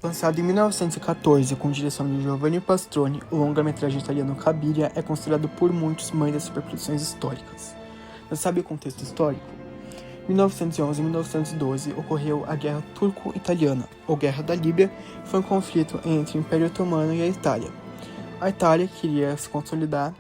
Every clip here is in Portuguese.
Lançado em 1914 com direção de Giovanni Pastrone, o longa-metragem italiano Cabiria é considerado por muitos mãe das superproduções históricas. Você sabe o contexto histórico? Em 1911 e 1912 ocorreu a Guerra Turco-Italiana, ou Guerra da Líbia, que foi um conflito entre o Império Otomano e a Itália. A Itália queria se consolidar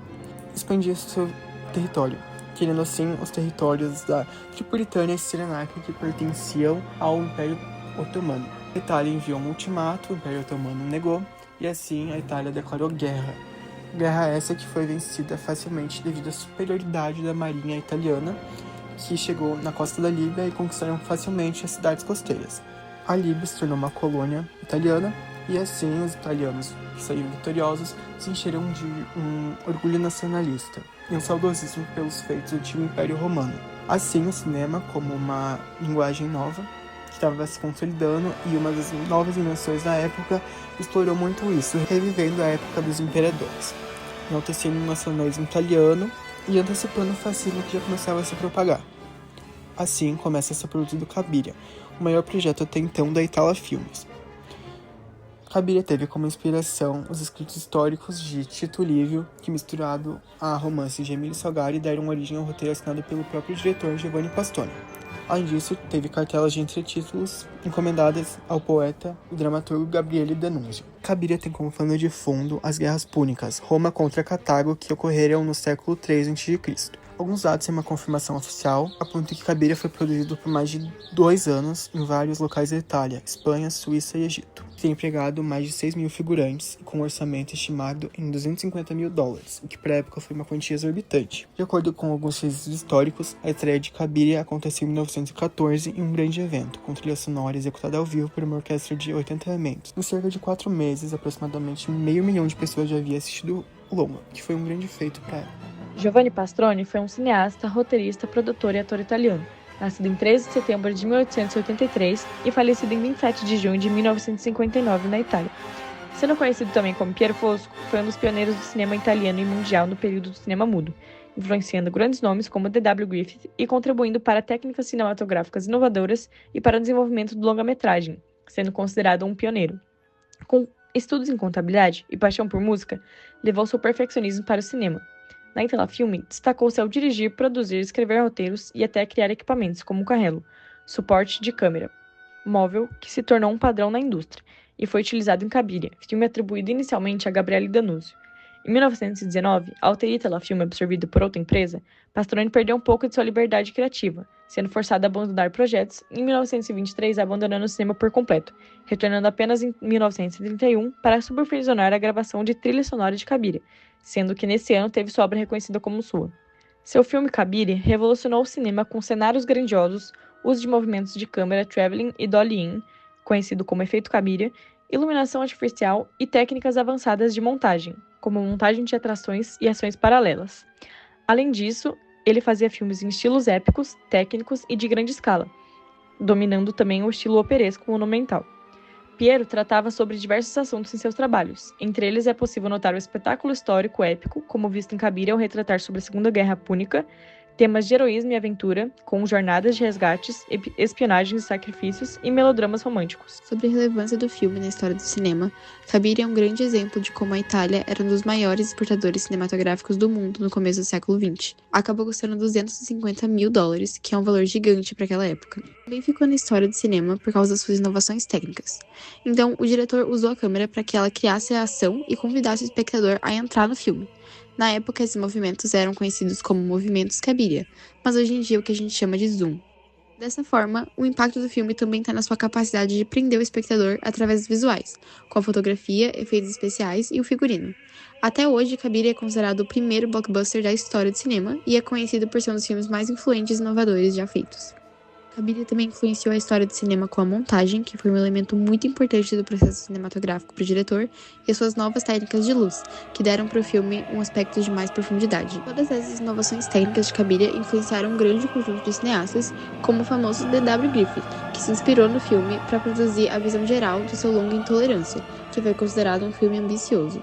e expandir seu território, querendo assim os territórios da Tripolitânia e Cirenaica que pertenciam ao Império Otomano. A Itália enviou um ultimato, o Império Otomano negou, e assim a Itália declarou guerra. Guerra essa que foi vencida facilmente devido à superioridade da marinha italiana, que chegou na costa da Líbia e conquistaram facilmente as cidades costeiras. A Líbia se tornou uma colônia italiana, e assim os italianos que saíram vitoriosos se encheram de um orgulho nacionalista e um saudosismo pelos feitos do antigo Império Romano. Assim, o cinema, como uma linguagem nova, que estava se consolidando e uma das novas invenções da época, explorou muito isso, revivendo a época dos imperadores, enaltecendo o nacionalismo italiano e antecipando o fascismo que já começava a se propagar. Assim começa a ser produzido Cabiria, o maior projeto até então da Itala Filmes. Cabiria teve como inspiração os escritos históricos de Tito Livio, que misturado a romances de Emílio Salgari deram origem ao roteiro assinado pelo próprio diretor Giovanni Pastrone. Além disso, teve cartelas de entretítulos encomendadas ao poeta e dramaturgo Gabriele D'Annunzio. Cabiria tem como pano de fundo as guerras púnicas, Roma contra Cartago, que ocorreram no século III a.C. Alguns dados têm uma confirmação oficial, apontam que Cabiria foi produzido por mais de 2 anos em vários locais da Itália, Espanha, Suíça e Egito. Tem empregado mais de 6 mil figurantes, com um orçamento estimado em $250 mil, o que para a época foi uma quantia exorbitante. De acordo com alguns registros históricos, a estreia de Cabiria aconteceu em 1914 em um grande evento, com trilha sonora executada ao vivo por uma orquestra de 80 elementos. Em cerca de 4 meses, aproximadamente 500.000 de pessoas já haviam assistido o longa, que foi um grande feito para ela. Giovanni Pastrone foi um cineasta, roteirista, produtor e ator italiano, nascido em 13 de setembro de 1883 e falecido em 27 de junho de 1959 na Itália. Sendo conhecido também como Pier Fosco, foi um dos pioneiros do cinema italiano e mundial no período do cinema mudo, influenciando grandes nomes como D.W. Griffith e contribuindo para técnicas cinematográficas inovadoras e para o desenvolvimento do longa-metragem, sendo considerado um pioneiro. Com estudos em contabilidade e paixão por música, levou seu perfeccionismo para o cinema. Na Itala Filme, destacou-se ao dirigir, produzir, escrever roteiros e até criar equipamentos como o carrello, suporte de câmera móvel que se tornou um padrão na indústria e foi utilizado em Cabiria, filme atribuído inicialmente a Gabriele D'Annunzio. Em 1919, ao ter Itala Filme absorvido por outra empresa, Pastrone perdeu um pouco de sua liberdade criativa, sendo forçado a abandonar projetos e em 1923 abandonando o cinema por completo, retornando apenas em 1931 para supervisionar a gravação de trilha sonora de Cabiria, sendo que nesse ano teve sua obra reconhecida como sua. Seu filme Cabiria revolucionou o cinema com cenários grandiosos, uso de movimentos de câmera traveling e dolly-in, conhecido como efeito Cabiria, iluminação artificial e técnicas avançadas de montagem, como montagem de atrações e ações paralelas. Além disso, ele fazia filmes em estilos épicos, técnicos e de grande escala, dominando também o estilo operesco monumental. Piero tratava sobre diversos assuntos em seus trabalhos. Entre eles é possível notar o espetáculo histórico épico, como visto em Cabiria ao retratar sobre a Segunda Guerra Púnica, temas de heroísmo e aventura, com jornadas de resgates, espionagens e sacrifícios e melodramas românticos. Sobre a relevância do filme na história do cinema, Cabiria é um grande exemplo de como a Itália era um dos maiores exportadores cinematográficos do mundo no começo do século XX. Acabou custando $250 mil, que é um valor gigante para aquela época. Também ficou na história do cinema por causa das suas inovações técnicas. Então, o diretor usou a câmera para que ela criasse a ação e convidasse o espectador a entrar no filme. Na época, esses movimentos eram conhecidos como movimentos Cabiria, mas hoje em dia é o que a gente chama de zoom. Dessa forma, o impacto do filme também está na sua capacidade de prender o espectador através dos visuais, com a fotografia, efeitos especiais e o figurino. Até hoje, Cabiria é considerado o primeiro blockbuster da história do cinema e é conhecido por ser um dos filmes mais influentes e inovadores já feitos. Cabiria também influenciou a história do cinema com a montagem, que foi um elemento muito importante do processo cinematográfico para o diretor, e as suas novas técnicas de luz, que deram para o filme um aspecto de mais profundidade. Todas essas inovações técnicas de Cabiria influenciaram um grande conjunto de cineastas, como o famoso D.W. Griffith, que se inspirou no filme para produzir a visão geral do seu longa Intolerância, que foi considerado um filme ambicioso.